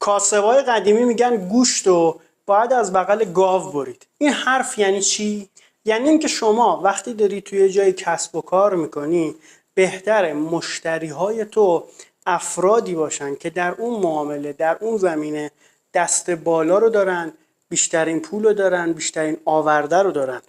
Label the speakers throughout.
Speaker 1: کاسبای قدیمی میگن گوشت و باید از بغل گاو برید. این حرف یعنی چی؟ یعنی اینکه شما وقتی داری توی جای کسب و کار میکنی بهتره مشتریهای تو افرادی باشن که در اون معامله، در اون زمینه دست بالا رو دارن، بیشترین پول رو دارن، بیشترین آورده رو دارن.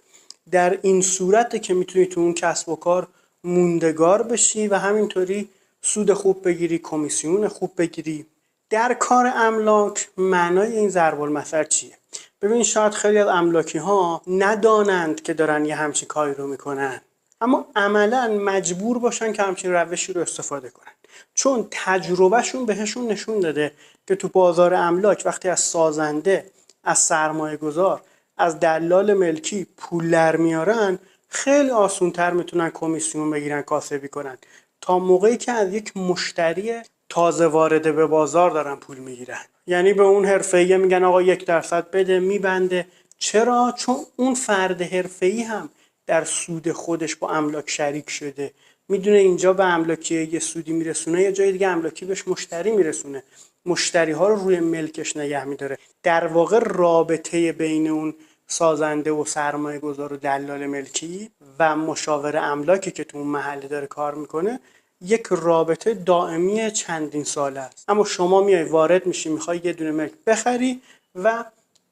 Speaker 1: در این صورته که میتونی تو اون کسب و کار موندگار بشی و همینطوری سود خوب بگیری، کمیسیون خوب بگیری. در کار املاک معنای این ضرب المثل چیه؟ ببین شاید خیلی از املاکی ها ندانند که دارن یه همچین کاری رو میکنن، اما عملا مجبور باشن که همچین روشی رو استفاده کنن، چون تجربهشون بهشون نشون داده که تو بازار املاک وقتی از سازنده، از سرمایه گذار، از دلال ملکی پول در میارن خیلی آسونتر میتونن کمیسیون بگیرن، کاسبی کنن، تا موقعی که از یک مشتری تازه وارده به بازار دارن پول میگیرن. یعنی به اون حرفه‌ای میگن آقا 1% بده، میبنده. چرا؟ چون اون فرد حرفه‌ای هم در سود خودش با املاک شریک شده، میدونه اینجا به املاکی یه سودی میرسونه، یه جای دیگه املاکی بهش مشتری میرسونه، مشتری ها رو روی ملکش نگه میداره. در واقع رابطه بین اون سازنده و سرمایه گذار و دلال ملکی و مشاور املاکی که تو اون محله داره کار میکنه یک رابطه دائمی چندین ساله است. اما شما میای وارد میشی، میخوای یه دونه ملک بخری و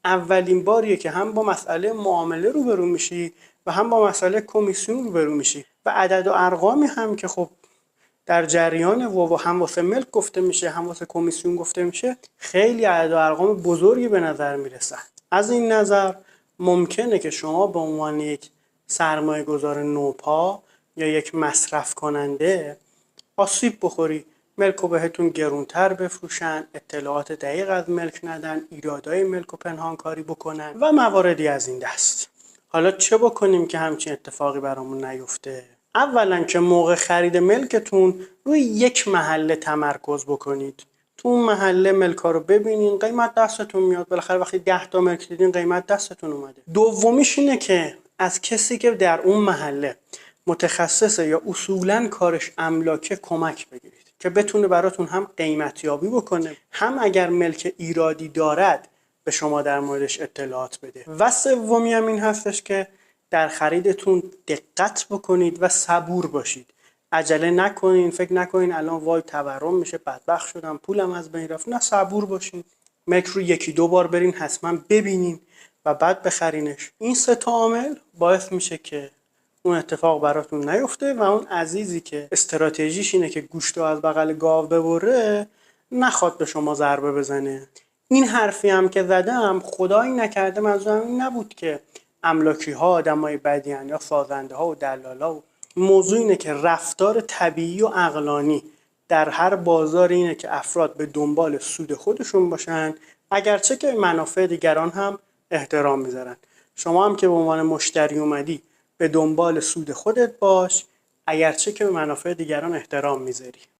Speaker 1: اولین باریه که هم با مسئله معامله روبرو میشی و هم با مسئله کمیسیون روبرو میشی و عدد و ارقامی هم که خب در جریان و هم واسه ملک گفته میشه هم واسه کمیسیون گفته میشه خیلی عدد و ارقام بزرگی به نظر میرسن. از این نظر ممکنه که شما به عنوان یک سرمایه گذار نوپا یا یک مصرف کننده آسیب بخوری، ملک رو بهتون گرونتر بفروشن، اطلاعات دقیق از ملک ندن، ایرادای ملک رو پنهانکاری بکنن و مواردی از این دست. حالا چه بکنیم که همچین اتفاقی برامون نیفته؟ اولا که موقع خرید ملکتون روی یک محله تمرکز بکنید. تو اون محله ملکا رو ببینین، قیمت دستتون میاد. بالاخره وقتی 10 تا ملک دیدین قیمت دستتون اومده. دومیش اینه که از کسی که در اون محله متخصصه یا اصولاً کارش املاکه کمک بگیرید که بتونه براتون هم قیمتیابی بکنه، هم اگر ملک ایرادی دارد به شما در موردش اطلاعات بده. و سومی هم این هستش که در خریدتون دقت بکنید و صبور باشید. عجله نکنین، فکر نکنین الان وای تورم میشه بدبخت شدم پولم از بین رفت. نه، صبور باشین، ملک رو 1-2 بار برین حتما ببینین و بعد بخرینش. این 3 تا عامل باعث میشه که اون اتفاق براتون نیفته و اون عزیزی که استراتژیش اینه که گوشتو از بغل گاو ببره نخواد به شما ضربه بزنه. این حرفی هم که زدم خدایی نکرده منظورم این نبود که املاکی ها آدمای بدی ان یا سازنده ها و دلالا. و موضوع اینه که رفتار طبیعی و عقلانی در هر بازار اینه که افراد به دنبال سود خودشون باشن، اگرچه که منافع دیگران هم احترام میذارن. شما هم که به عنوان مشتری اومدی به دنبال سود خودت باش، اگرچه که به منافع دیگران احترام میذاری.